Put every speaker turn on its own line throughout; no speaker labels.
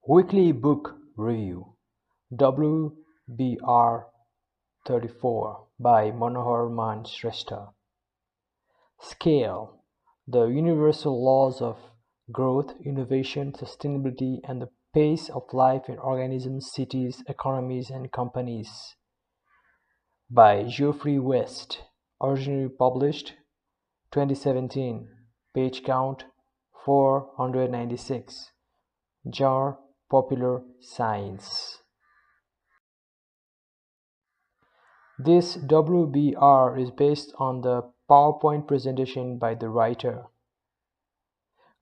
Weekly Book Review WBR 34 by Manohar Man Shrestha. Scale: the universal laws of growth, innovation, sustainability, and the pace of life in organisms, cities, economies, and companies. By Geoffrey West. Originally published 2017. Page count 496. Jar Popular Science. This WBR is based on the PowerPoint presentation by the writer.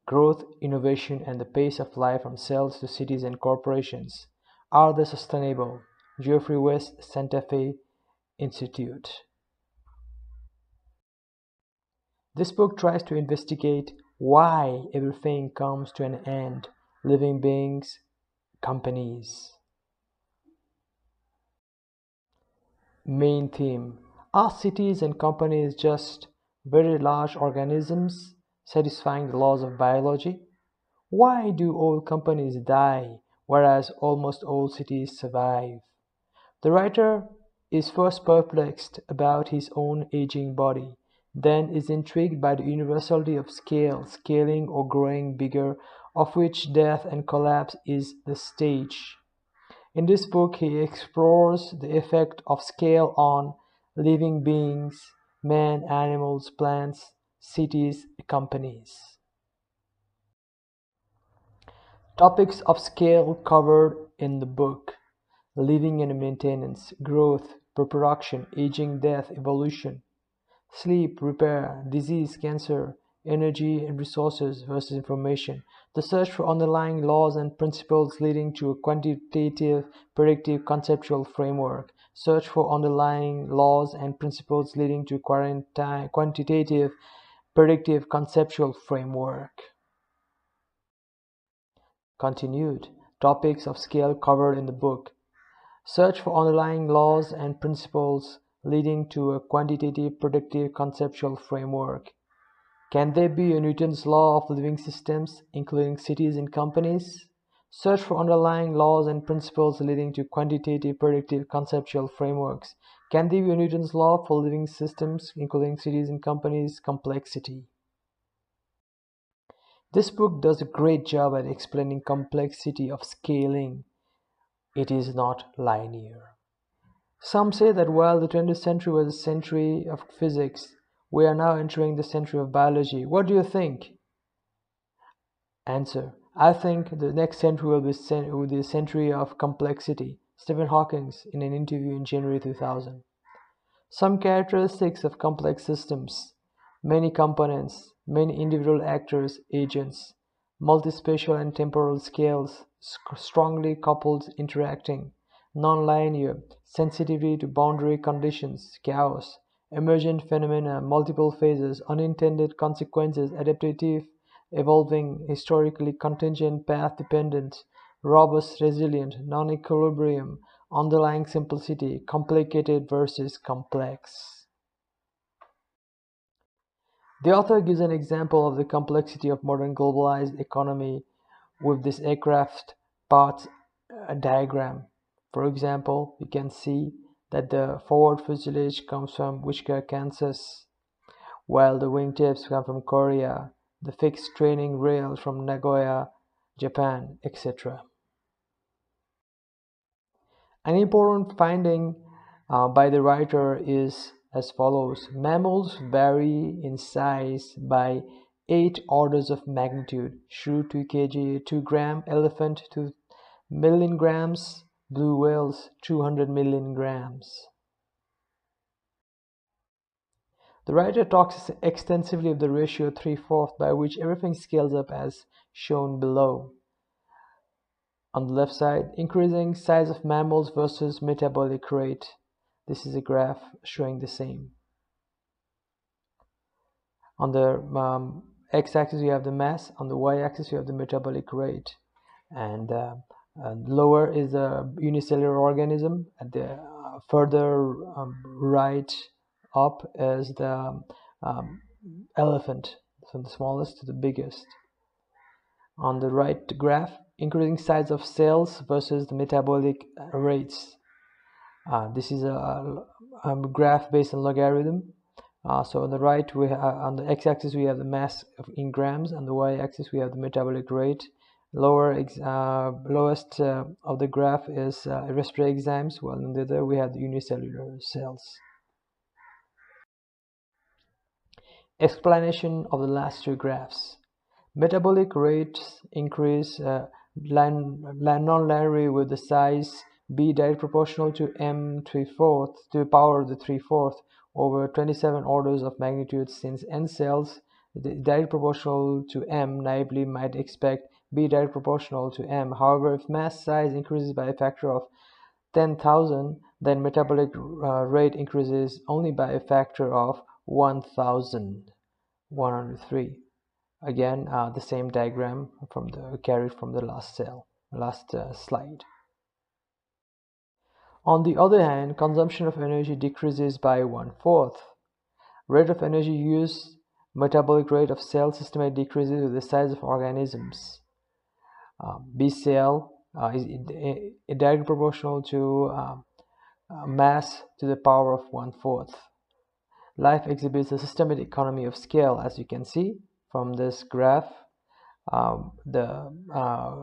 Growth, innovation, and the pace of life from cells to cities and corporations. Are they sustainable? Geoffrey West, Santa Fe Institute. This book tries to investigate why everything comes to an end: living beings, companies. Main theme: are cities and companies just very large organisms satisfying the laws of biology? Why do all companies die, whereas almost all cities survive? The writer is first perplexed about his own aging body, then is intrigued by the universality of scale, scaling or growing bigger, of which death and collapse is the stage. In this book he explores the effect of scale on living beings, men, animals, plants, cities, companies. Topics of scale covered in the book: living and maintenance, growth, reproduction, aging, death, evolution, sleep, repair, disease, cancer, energy and resources versus information, the search for underlying laws and principles leading to a quantitative, predictive, conceptual framework, search for underlying laws and principles leading to quantitative, predictive, conceptual framework. Continued. Topics of scale covered in the book: search for underlying laws and principles leading to a quantitative, predictive, conceptual framework. Can there be a Newton's law of living systems, including cities and companies? Search for underlying laws and principles leading to quantitative, predictive, conceptual frameworks. Can there be a Newton's law for living systems, including cities and companies? Complexity. This book does a great job at explaining complexity of scaling. It is not linear. Some say that while the 20th century was a century of physics, we are now entering the century of biology. What do you think? Answer: I think the next century will be the century of complexity. Stephen Hawking in an interview in January 2000. Some characteristics of complex systems: many components, many individual actors, agents, multispatial and temporal scales, strongly coupled interacting, non-linear, sensitivity to boundary conditions, chaos, emergent phenomena, multiple phases, unintended consequences, adaptive, evolving, historically contingent, path-dependent, robust, resilient, non-equilibrium, underlying simplicity, complicated versus complex. The author gives an example of the complexity of modern globalized economy with this aircraft parts diagram. For example, we can see that the forward fuselage comes from Wichita, Kansas, while the wingtips come from Korea, the fixed training rails from Nagoya, Japan, etc. An important finding by the writer is as follows: mammals vary in size by 8 orders of magnitude. Shrew 2 kg, 2 gram, elephant 2 million grams, blue whales 200 million grams. The writer talks extensively of the ratio 3/4 by which everything scales up as shown below. On the left side, increasing size of mammals versus metabolic rate. This is a graph showing the same. On the x-axis you have the mass, on the y-axis you have the metabolic rate, and lower is a unicellular organism, and the further right up is the elephant, from the smallest to the biggest. On the right graph increasing size of cells versus the metabolic rates. This is a graph based on logarithm. So on the right, on the x-axis we have the mass in grams, and the y-axis we have the metabolic rate. Lowest of the graph is respiratory enzymes, while on the other we have the unicellular cells. Explanation of the last two graphs. Metabolic rates increase non-linearly with the size b direct proportional to m 3/4 to the power of the 3/4 over 27 orders of magnitude, since n cells direct proportional to m naively might expect b direct proportional to m. However, if mass size increases by a factor of 10,000, then metabolic rate increases only by a factor of 1,103. Again, the same diagram carried from the last slide. On the other hand, consumption of energy decreases by 1/4. Rate of energy use, metabolic rate of cell system decreases with the size of organisms. B cell is directly proportional to mass to the power of 1/4. Life exhibits a systematic economy of scale, as you can see from this graph. The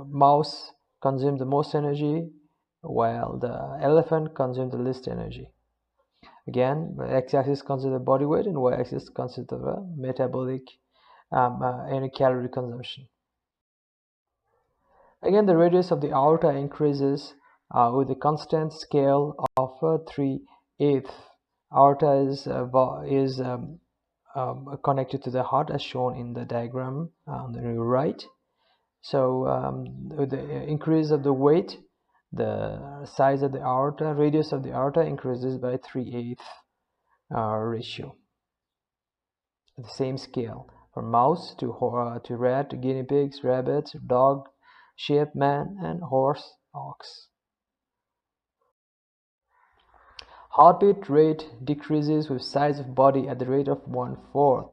mouse consumes the most energy, while the elephant consumes the least energy. Again, the x-axis consists the body weight, and y-axis consists of the metabolic and calorie consumption. Again, the radius of the aorta increases with a constant scale of 3/8. Aorta is connected to the heart, as shown in the diagram on the right. So with the increase of the weight, the size of the aorta, radius of the aorta increases by 3/8 ratio. The same scale from mouse to rat, guinea pigs, rabbits, dog, sheep, man, and horse, ox. Heartbeat rate decreases with size of body at the rate of 1/4.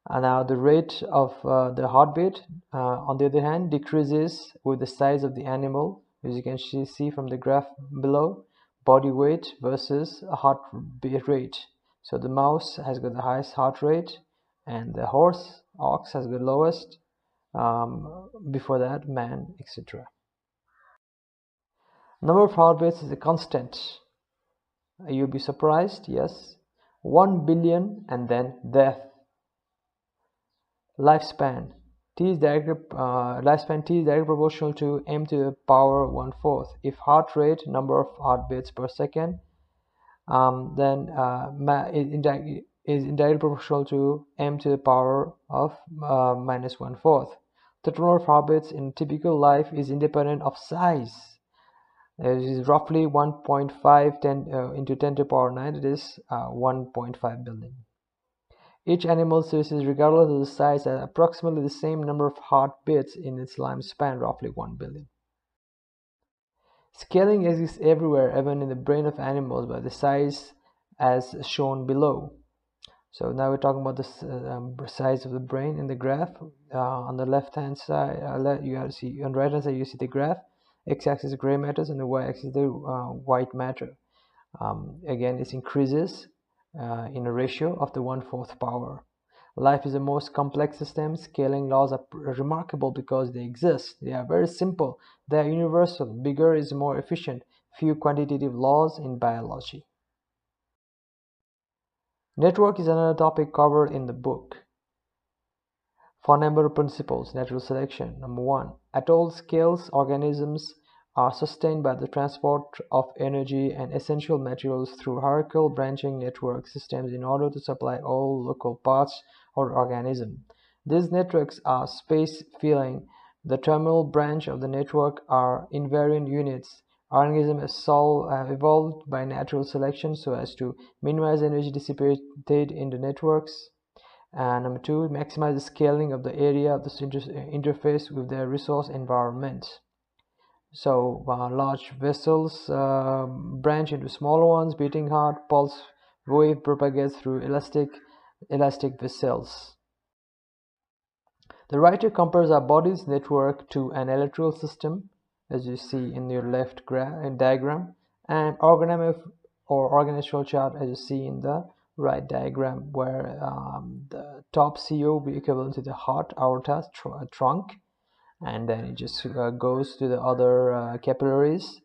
And now the rate of the heartbeat, on the other hand, decreases with the size of the animal, as you can see from the graph below. Body weight versus heartbeat rate. So the mouse has got the highest heart rate, and the horse, ox, has got the lowest. Before that, man, etc. Number of heartbeats is a constant. You'll be surprised. Yes, 1 billion, and then death. Lifespan T is directly proportional to m to the power 1/4. If heart rate, number of heartbeats per second, then is indirectly proportional to m to the power of minus 1/4. The total of heartbeats in typical life is independent of size. It is roughly 1.5 into 10 to the power 9. It is 1.5 billion. Each animal species, regardless of the size, has approximately the same number of heartbeats in its lifespan, roughly 1 billion. Scaling exists everywhere, even in the brain of animals, by the size as shown below. So now we're talking about the size of the brain in the graph. On the left-hand side, you have to see, on the right-hand side, you see the graph. X-axis gray matters, and the y-axis the white matter. Again, it increases in a ratio of the 1/4 power. Life is the most complex system. Scaling laws are remarkable because they exist. They are very simple. They are universal. Bigger is more efficient. Few quantitative laws in biology. Network is another topic covered in the book. Fundamental principles, natural selection. Number 1. At all scales, organisms are sustained by the transport of energy and essential materials through hierarchical branching network systems in order to supply all local parts of the organism. These networks are space-filling. The terminal branch of the network are invariant units. Organisms have evolved by natural selection so as to minimize energy dissipated in the networks. And number 2, maximize the scaling of the area of the interface with their resource environment. So large vessels branch into smaller ones. Beating heart pulse wave propagates through elastic vessels. The writer compares our body's network to an electrical system, as you see in your left diagram, and organizational chart, as you see in the right diagram, where the top CO will be equivalent to the heart, aorta, trunk, and then it just goes to the other capillaries.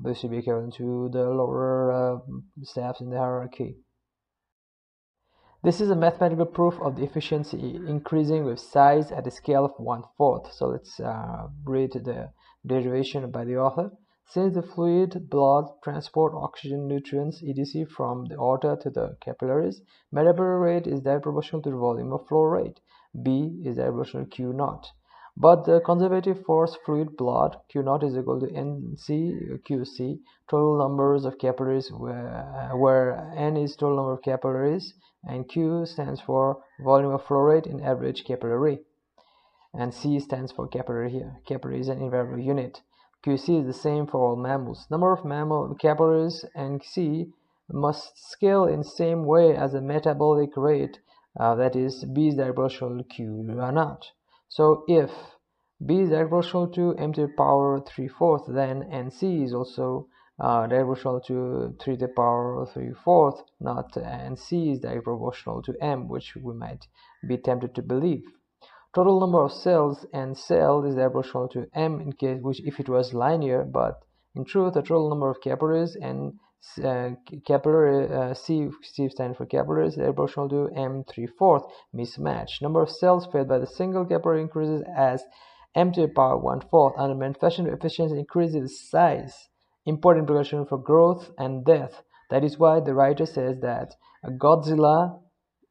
This will be equivalent to the lower steps in the hierarchy. This is a mathematical proof of the efficiency increasing with size at a scale of 1/4. So let's read the derivation by the author. Since the fluid, blood, transport oxygen, nutrients, etc. from the aorta to the capillaries, metabolic rate is direct proportional to the volume of flow rate. B is direct proportional to Q naught. But the conservative force fluid blood Q naught is equal to NC QC, total numbers of capillaries, where N is total number of capillaries and Q stands for volume of flow rate in average capillary, and C stands for capillary here. Capillary is an invariable unit. QC is the same for all mammals. Number of mammal capillaries and C must scale in the same way as the metabolic rate, that is, B is direct proportional to Q naught. So if B is direct proportional to m to the power 3/4, then NC is also direct proportional to 3 to the power 3/4, not NC is direct proportional to m, which we might be tempted to believe. Total number of cells and cell is direct proportional to m in case if it was linear, but in truth the total number of capillaries and capillary C stands for capillaries, direct proportional to m 3/4, mismatch. Number of cells fed by the single capillary increases as m to the power 1/4, and the manifestation efficiency increases the size. Important implication for growth and death. That is why the writer says that a Godzilla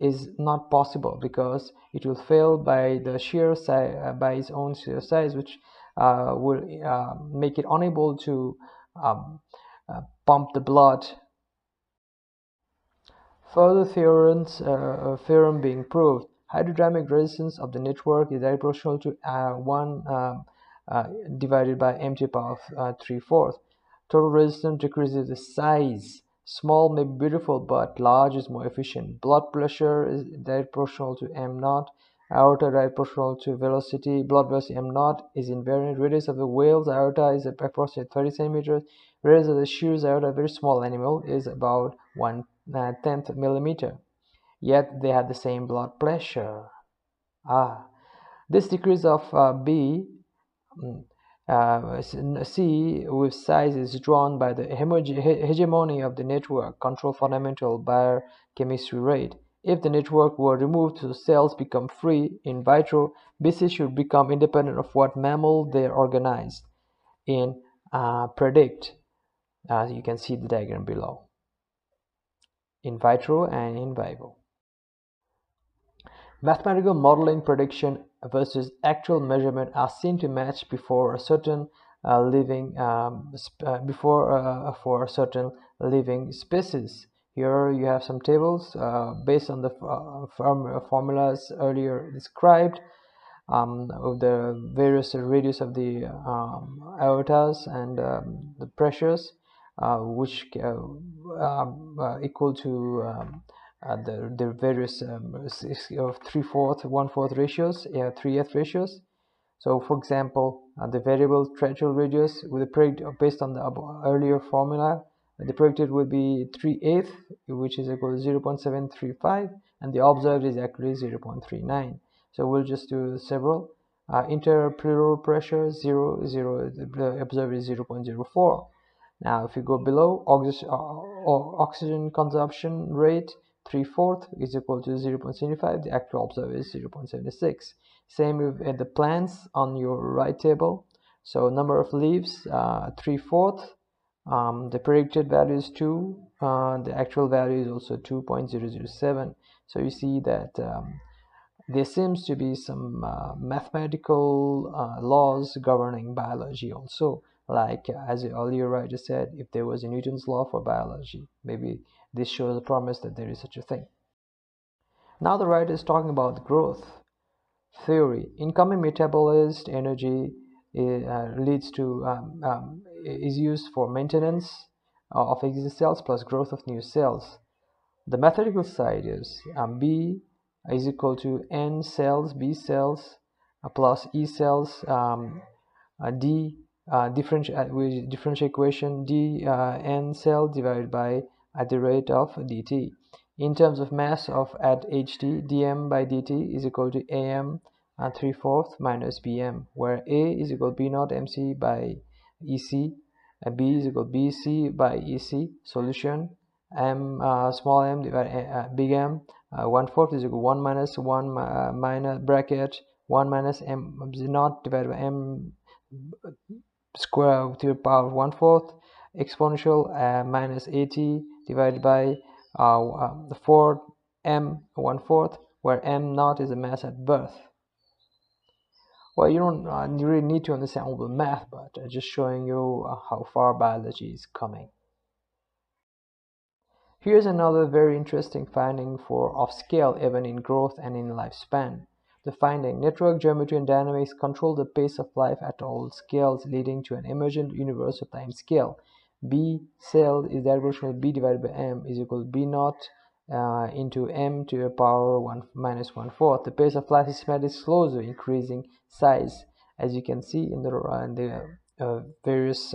is not possible, because it will fail by the sheer size, by its own sheer size, which will make it unable to pump the blood. Further theorem being proved. Hydrodynamic resistance of the network is direct proportional to 1 divided by m to the power 3/4. Total resistance decreases the size. Small may be beautiful, but large is more efficient. Blood pressure is direct proportional to m naught. Aorta direct proportional to velocity. Blood velocity m naught is invariant. Radius of the whale's aorta is approximately 30 centimeters. Radius of the shear's aorta, a very small animal, is about 1/10 millimeter. Yet they have the same blood pressure. This decrease of B C with size is drawn by the hegemony of the network, control fundamental biochemistry rate. If the network were removed so cells become free in vitro, BC should become independent of what mammal they are organized in. Predict, as you can see the diagram below, in vitro and in vivo. Mathematical modeling prediction versus actual measurement are seen to match before a certain for a certain living species. Here you have some tables based on the formulas earlier described, of the various radius of the aortas and the pressures, which equal to the various 3/4, 1/4 ratios, 3F ratios. So, for example, the variable threshold radius with the based on the earlier formula, the predicted will be 3/8, which is equal to 0.735, and the observed is actually 0.39. So we'll just do several. Interpleural pressure 0, the observed is 0.04. Now, if you go below, oxygen consumption rate 3/4 is equal to 0.75. The actual observed is 0.76. Same with the plants on your right table. So number of leaves 3/4. The predicted value is 2. The actual value is also 2.007. So you see that there seems to be some mathematical laws governing biology also. Like, as the earlier writer said, if there was a Newton's law for biology, maybe this shows a promise that there is such a thing. Now the writer is talking about growth theory. Incoming metabolized energy leads to is used for maintenance of existing cells plus growth of new cells. The mathematical side is B is equal to N cells, B cells plus E cells D with differential equation D n cell divided by at the rate of dt. In terms of mass of at ht, dm by dt is equal to am 3/4 minus bm, where a is equal to b naught mc by ec, b is equal to bc by ec. Solution: m small m divided big M 1/4 is equal to 1 minus 1 minus bracket 1 minus m naught divided by m square to the power of 1/4 exponential minus at divided by 4 m 1/4, where m naught is the mass at birth. Well, you don't really need to understand all the math, but just showing you how far biology is coming. Here's another very interesting finding of scale even in growth and in lifespan. The finding: network geometry and dynamics control the pace of life at all scales, leading to an emergent universal time scale. B cell is that proportional B divided by M is equal to B naught into M to the power 1 minus 1/4. The pace of life is systematically slowly increasing size, as you can see in the various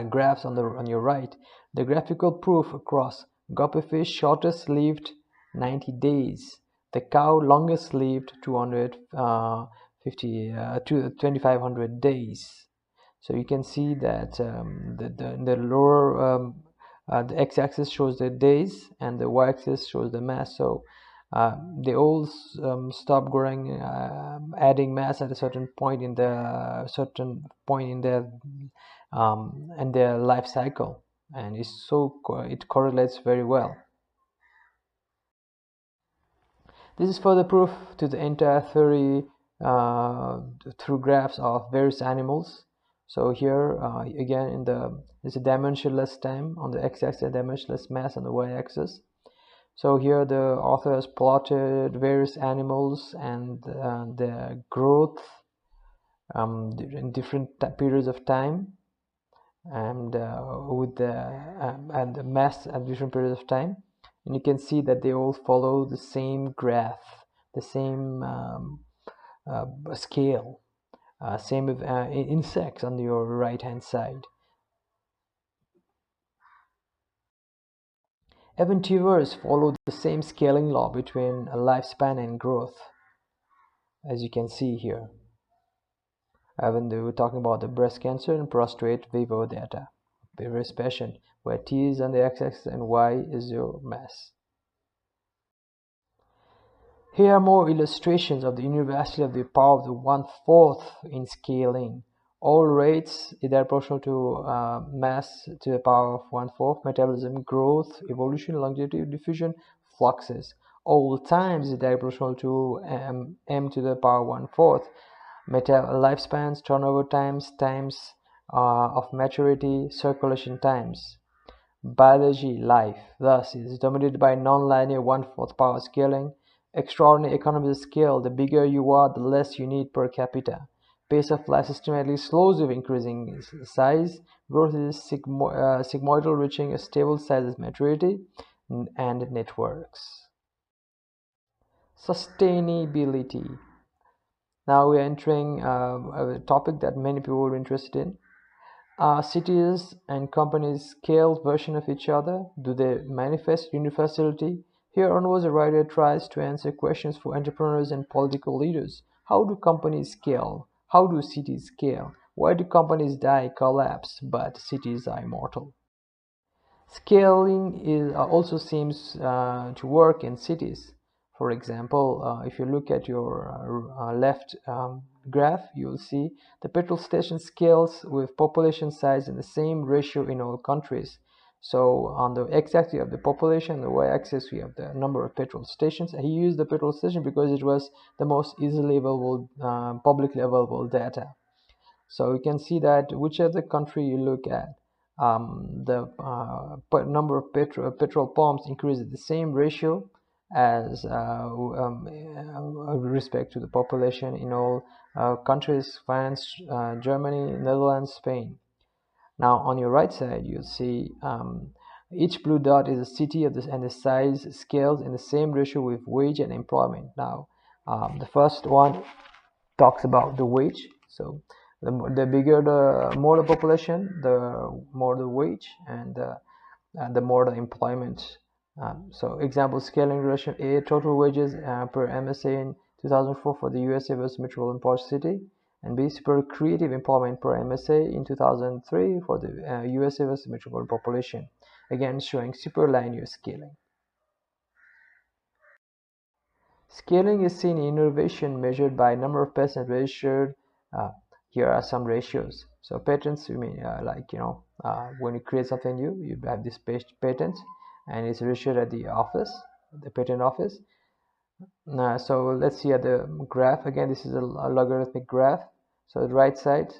graphs on your right. The graphical proof across: guppy fish shortest lived 90 days, the cow longest lived 2500 days. So you can see that the lower the x-axis shows the days and the y-axis shows the mass. So they all stop growing, adding mass at a certain point in the and their life cycle, and it correlates very well. This is further proof to the entire theory through graphs of various animals. So here again there's a dimensionless time on the x-axis, dimensionless mass on the y-axis. So here the author has plotted various animals and their growth in different periods of time, and with the mass at different periods of time, and you can see that they all follow the same graph, the same scale, same with insects on your right hand side. Even tumors follow the same scaling law between lifespan and growth, as you can see here. When they were talking about the breast cancer and prostate vivo data, various patient, where T is on the x-axis and Y is your mass. Here are more illustrations of the universality of the power of the 1/4 in scaling. All rates are proportional to mass to the power of 1/4, metabolism, growth, evolution, longevity, diffusion, fluxes. All times are proportional to m to the power 1/4. Lifespans, turnover times, times of maturity, circulation times. Biology, life, thus, is dominated by non-linear 1/4 power scaling. Extraordinary economies of scale: the bigger you are, the less you need per capita. Pace of life systematically slows with increasing size. Growth is sigmoidal, reaching a stable size as maturity, and networks. Sustainability. Now we are entering a topic that many people are interested in. Are cities and companies scaled version of each other? Do they manifest universality? Here onwards, the writer tries to answer questions for entrepreneurs and political leaders. How do companies scale? How do cities scale? Why do companies die, collapse, but cities are immortal? Scaling also seems to work in cities. For example, if you look at your left graph, you will see the petrol station scales with population size in the same ratio in all countries. So on the x-axis you have the population, the y-axis we have the number of petrol stations. He used the petrol station because it was the most easily available, publicly available data. So you can see that whichever country you look at, the number of petrol pumps increases the same ratio as respect to the population in all countries: France, Germany, Netherlands, Spain. Now on your right side you'll see each blue dot is a city and the size scales in the same ratio with wage and employment. Now The first one talks about the wage. So the bigger the more the population, the more the wage, and the more the employment. So example, scaling relation: A, total wages per MSA in 2004 for the USA was metropolitan city, and B, super creative employment per MSA in 2003 for the USA was metropolitan population, again showing super linear scaling. Scaling is seen in innovation measured by number of patents registered. Uh, Here are some ratios. So patents, you mean when you create something new, you have this patent, and it's registered at the office, the patent office. So let's see at the graph again. This is a logarithmic graph. So the right side,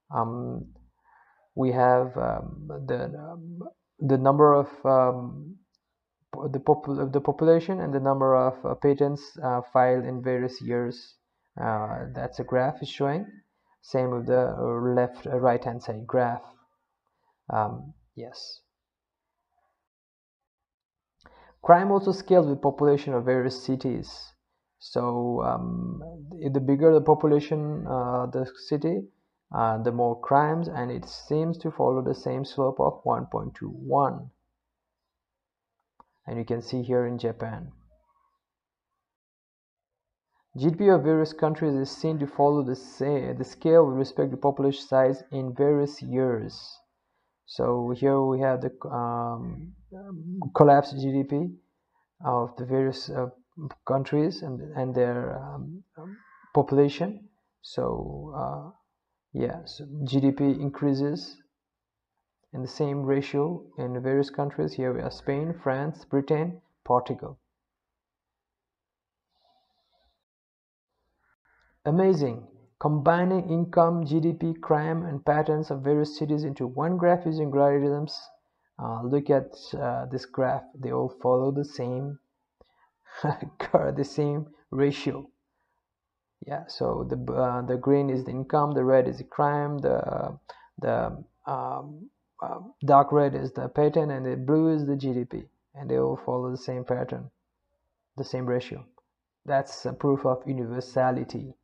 um, we have the number of the population and the number of patents filed in various years. That's a graph is showing. Same with the left right hand side graph. Yes. Crime also scales with population of various cities. So the bigger the population, the city, the more crimes, and it seems to follow the same slope of 1.21. And you can see here in Japan. GDP of various countries is seen to follow the scale with respect to population size in various years. So here we have the collapsed GDP of the various countries and their population. So yes, GDP increases in the same ratio in various countries. Here we have Spain, France, Britain, Portugal. Amazing! Combining income, GDP, crime, and patterns of various cities into one graph using logarithms. Look at this graph. They all follow the same the same ratio. Yeah. So the green is the income, the red is the crime, the dark red is the pattern, and the blue is the GDP, and they all follow the same pattern, the same ratio. That's a proof of universality.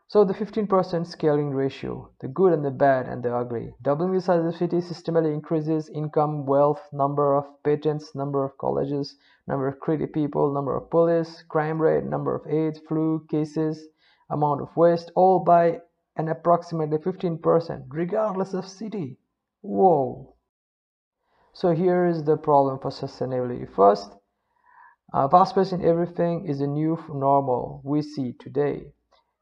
So the 15% scaling ratio, the good and the bad and the ugly. Doubling the size of the city systematically increases income, wealth, number of patents, number of colleges, number of creative people, number of police, crime rate, number of AIDS, flu cases, amount of waste, all by an approximately 15%, regardless of city. Whoa! So here is the problem for sustainability. First, fast pace in everything is a new normal we see today.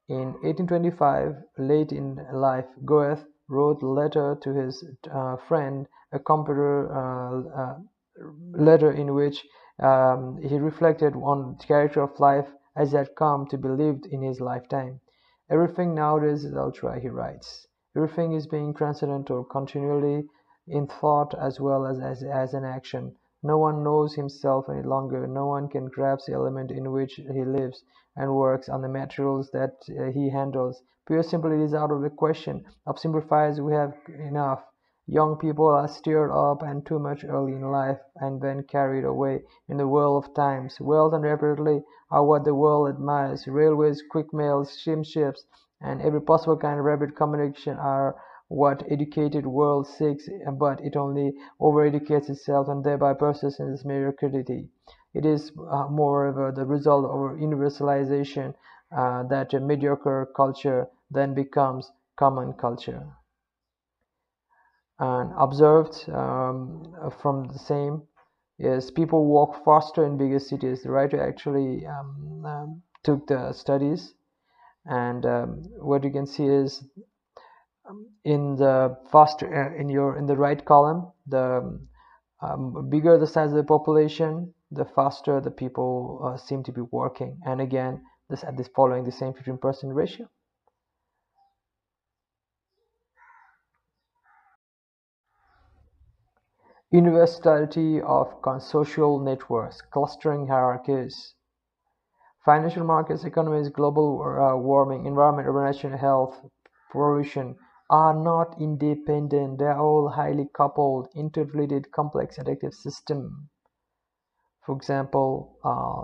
In 1825, late in life, Goethe wrote a letter to his friend, a computer letter in which he reflected on the character of life as it had come to be lived in his lifetime. Everything nowadays is ultra, he writes. Everything is being transcendental continually in thought as well as in action. No one knows himself any longer. No one can grasp the element in which he lives and works on the materials that he handles. Pure simple, it is out of the question. Of simplifiers we have enough. Young people are stirred up and too much early in life and then carried away in the whirl of times. Wealth and rapidly are what the world admires. Railways, quick mails, steamships, and every possible kind of rapid communication are what educated world seeks, but it only overeducates itself and thereby persists in its mediocrity. It is, moreover, the result of universalization that a mediocre culture then becomes common culture. And observed from the same is people walk faster in bigger cities. The writer actually took the studies, and what you can see is in the faster in the right column, the bigger the size of the population, the faster the people seem to be working. And again, this following the same 15% ratio. Universality of social networks, clustering hierarchies. Financial markets, economies, global warming, environment, urbanization, health, pollution are not independent. They are all highly coupled, interrelated, complex, adaptive system. For example,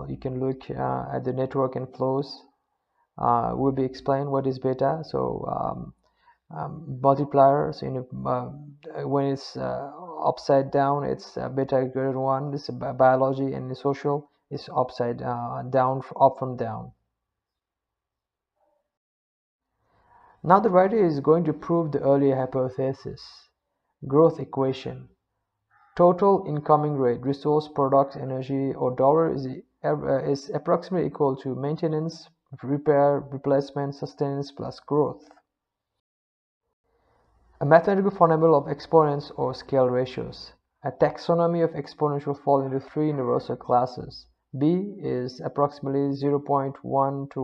you can look at the network and flows. Will be explained what is beta. So multiplier. So when it's upside down, it's beta greater than 1. This is biology, and in social, it's upside down, up from down. Now the writer is going to prove the earlier hypothesis. Growth equation. Total incoming rate, resource, product, energy, or dollar is approximately equal to maintenance, repair, replacement, sustenance plus growth. A mathematical fundamental of exponents or scale ratios. A taxonomy of exponents will fall into three universal classes. B is approximately 0.1 to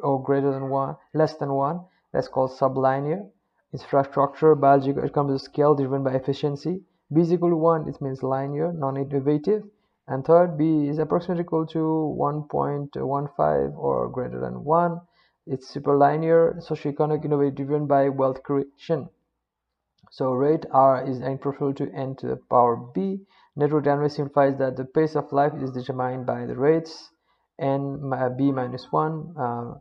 or greater than 1, less than 1. That's called sublinear. Infrastructure, biological, it comes to scale driven by efficiency. B is equal to 1, it means linear, non-innovative. And third, B is approximately equal to 1.15 or greater than 1. It's superlinear, socioeconomic, innovative, driven by wealth creation. So rate R is n proportional to n to the power b. Network dynamics implies that the pace of life is determined by the rates n b minus 1.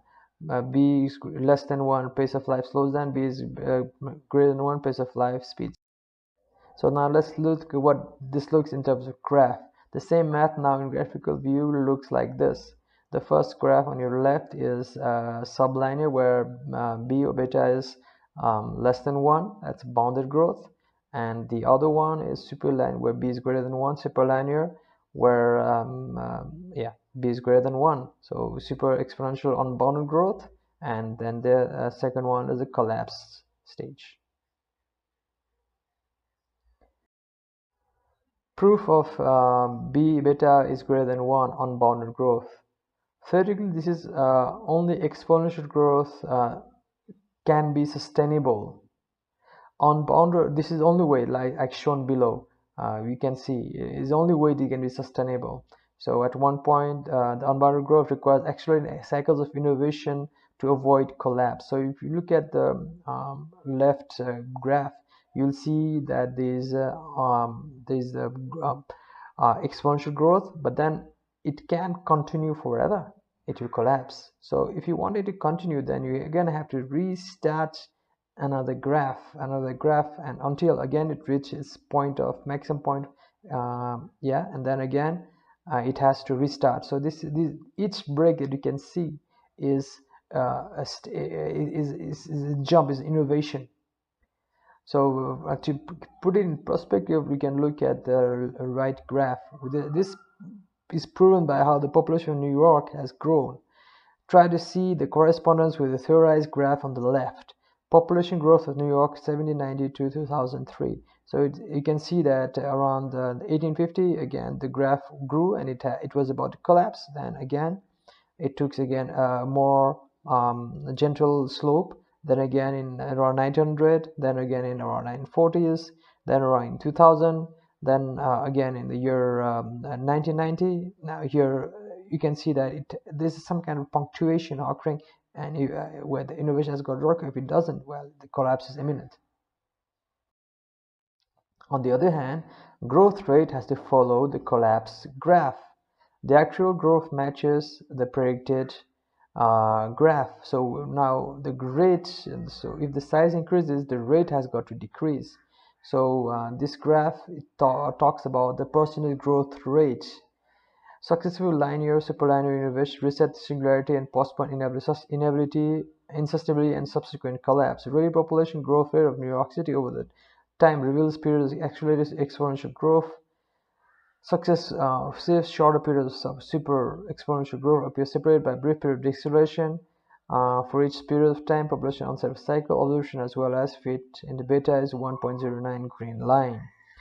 B is less than 1, pace of life slows down. B is greater than 1, pace of life speeds. So now let's look at what this looks in terms of graph. The same math now in graphical view looks like this. The first graph on your left is sublinear, where b or beta is less than 1. That's bounded growth. And the other one is superlinear, where b is greater than 1. Superlinear, where b is greater than 1. So super exponential unbounded growth. And then the second one is the collapse stage. Proof of b beta is greater than 1 unbounded growth. Theoretically, this is only exponential growth can be sustainable. Unbounded, this is only way, like shown below. We can see is the only way it can be sustainable. So at one point, the unbounded growth requires accelerated cycles of innovation to avoid collapse. So if you look at the left graph, you'll see that there's exponential growth, but then it can't continue forever. It will collapse. So if you want it to continue, then you're gonna have to restart another graph, and until again it reaches point of maximum point, and then again it has to restart. So this each break that you can see is a jump, is innovation. So to put it in perspective, we can look at the right graph. This is proven by how the population of New York has grown. Try to see the correspondence with the theorized graph on the left. Population growth of New York 1790 to 2003. So you can see that around 1850, again the graph grew and it was about to collapse. Then again it took again a more gentle slope. Then again in around 1900, then again in around 1940s, then around 2000, then again in the year 1990. Now here you can see that this is some kind of punctuation occurring, and where the innovation has got to work. If it doesn't, well, the collapse is imminent. On the other hand, growth rate has to follow the collapse graph. The actual growth matches the predicted graph. So now the rate, so if the size increases, the rate has got to decrease. So this graph talks about the percentage growth rate. Successful linear, superlinear innovation, reset singularity, and postpone inability, insustainability, and subsequent collapse. Real population growth rate of New York City over the time reveals periods of accelerated exponential growth. Success saves shorter periods of super exponential growth appear separated by brief period of deceleration. For each period of time, population onset of cycle observation as well as fit in the beta is 1.09 green line.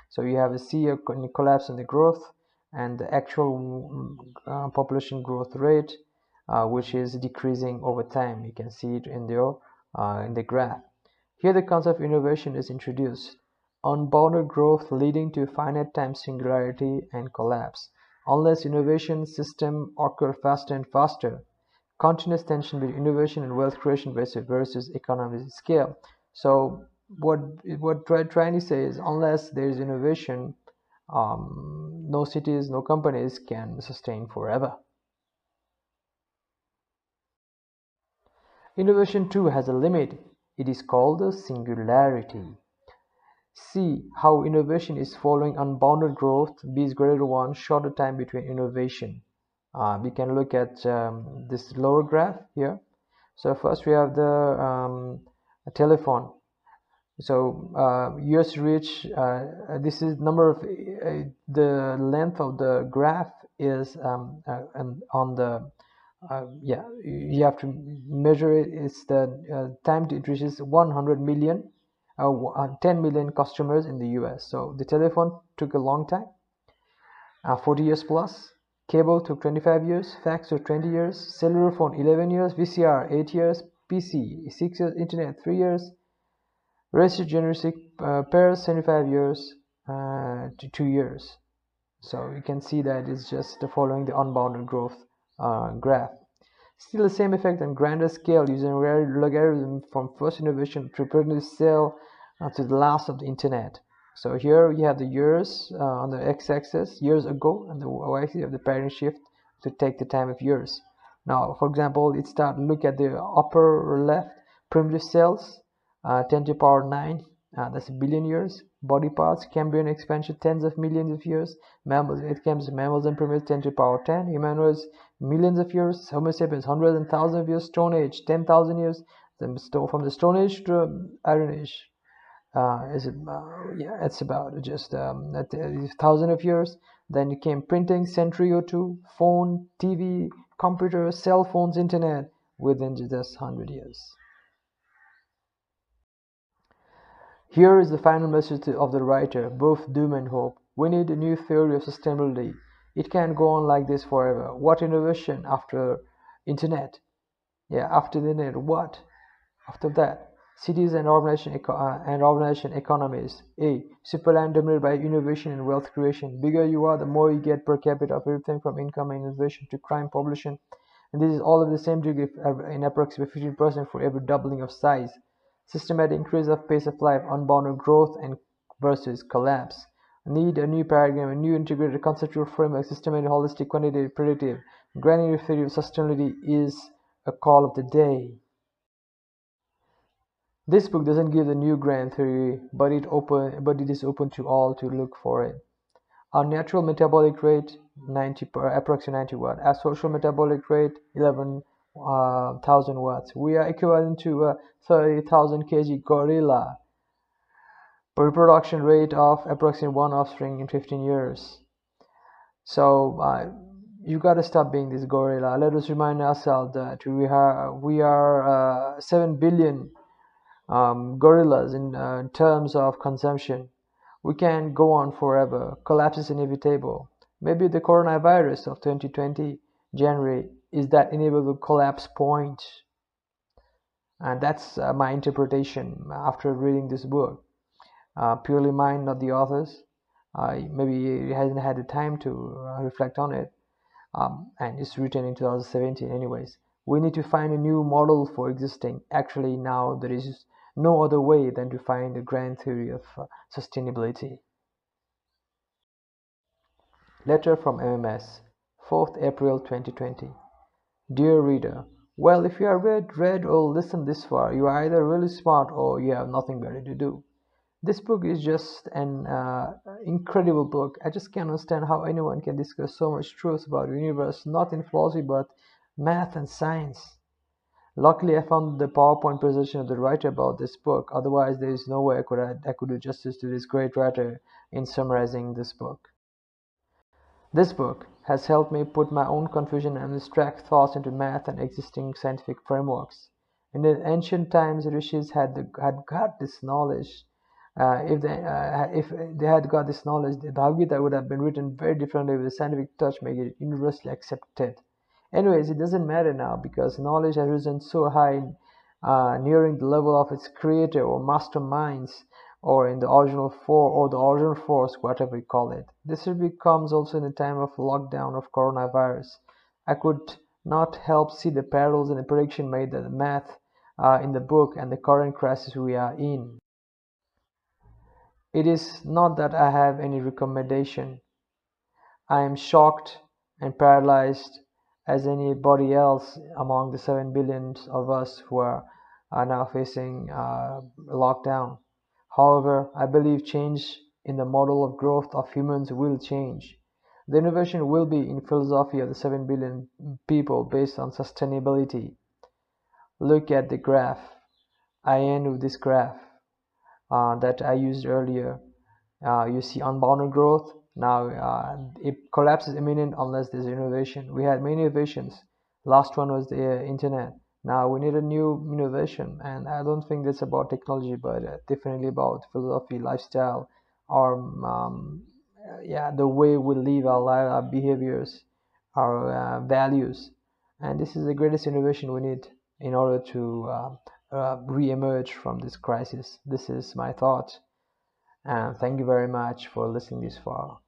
So you have a C collapse in the growth and the actual population growth rate, which is decreasing over time. You can see it in the graph. Here the concept of innovation is introduced. Unbounded growth leading to finite time singularity and collapse. Unless innovation system occur faster and faster. Continuous tension between innovation and wealth creation versus economies of scale. So what we're trying to say is, unless there is innovation, no cities, no companies can sustain forever. Innovation too has a limit. It is called the singularity. See how innovation is following unbounded growth, b is greater to 1, shorter time between innovation. We can look at this lower graph here. So first we have the telephone. So years reach, this is number of the length of the graph is and on the yeah, you have to measure it. It's the time it reaches 100 million 10 million customers in the US. So the telephone took a long time, 40 years plus. Cable took 25 years, fax took 20 years, cellular phone 11 years, VCR 8 years, PC 6 years, internet 3 years, registered generic pairs 75 years to 2 years. So you can see that it's just following the unbounded growth graph. Still the same effect on grander scale using logarithm from first innovation to present cell to the last of the internet. So here you have the years on the x-axis, years ago, and the y-axis of the paradigm shift to take the time of years. Now, for example, let's look at the upper left, primitive cells, 10 to the power 9, that's a billion years. Body parts, Cambrian expansion, tens of millions of years. Mammals, it comes mammals and primates, 10 to the power 10. Humanoids, millions of years. Homo sapiens, hundreds and thousands of years. Stone Age, 10,000 years. Then from the Stone Age to Iron Age, yeah, it's about just 1,000 of years. Then it came printing, century or two. Phone, TV, computer, cell phones, internet, within just 100 years. Here is the final message of the writer, both doom and hope. We need a new theory of sustainability. It can't go on like this forever. What innovation after internet? Yeah, after the internet, what? After that, cities and urbanization economies. A. Superland dominated by innovation and wealth creation. Bigger you are, the more you get per capita of everything from income and innovation to crime, population. And this is all of the same degree in approximately 15% for every doubling of size. Systematic increase of pace of life, unbounded growth and versus collapse. Need a new paradigm, a new integrated conceptual framework, systematic, holistic, quantitative, predictive, granular theory of sustainability is a call of the day. This book doesn't give the new grand theory, but it is open to all to look for it. Our natural metabolic rate, approximately 90 watts. Our social metabolic rate, 11,000 watts. We are equivalent to a 30,000 kg gorilla. Reproduction rate of approximately 1 offspring in 15 years. So you gotta stop being this gorilla. Let us remind ourselves that we are 7 billion gorillas in terms of consumption. We can't go on forever. Collapse is inevitable. Maybe the coronavirus of 2020 January is that inevitable collapse point. And that's my interpretation after reading this book. Purely mine, not the author's. Maybe he hasn't had the time to reflect on it. And it's written in 2017 anyways. We need to find a new model for existing. Actually, now there is no other way than to find a grand theory of sustainability. Letter from MMS, 4th April 2020. Dear reader, well, if you have read or listened this far, you are either really smart or you have nothing better to do. This book is just an incredible book. I just can't understand how anyone can discuss so much truth about the universe, not in philosophy but math and science. Luckily, I found the PowerPoint presentation of the writer about this book. Otherwise, there is no way I could do justice to this great writer in summarizing this book. This book has helped me put my own confusion and abstract thoughts into math and existing scientific frameworks. In the ancient times, rishis had got this knowledge. If they had got this knowledge, the Bhagavad Gita would have been written very differently with a scientific touch, making it universally accepted. Anyways, it doesn't matter now because knowledge has risen so high, nearing the level of its creator or masterminds, or in the original force, whatever you call it. This comes also in the time of lockdown of coronavirus. I could not help see the parallels in the prediction made that the math in the book and the current crisis we are in. It is not that I have any recommendation. I am shocked and paralyzed as anybody else among the 7 billion of us who are now facing lockdown. However, I believe change in the model of growth of humans will change. The innovation will be in philosophy of the 7 billion people based on sustainability. Look at the graph. I end with this graph that I used earlier. You see unbounded growth. Now it collapse is imminent unless there's innovation. We had many innovations. Last one was the internet. Now we need a new innovation, and I don't think that's about technology, but definitely about philosophy, lifestyle, or yeah, the way we live our life, our behaviors, our values. And this is the greatest innovation we need in order to re-emerge from this crisis. This is my thought. And thank you very much for listening this far.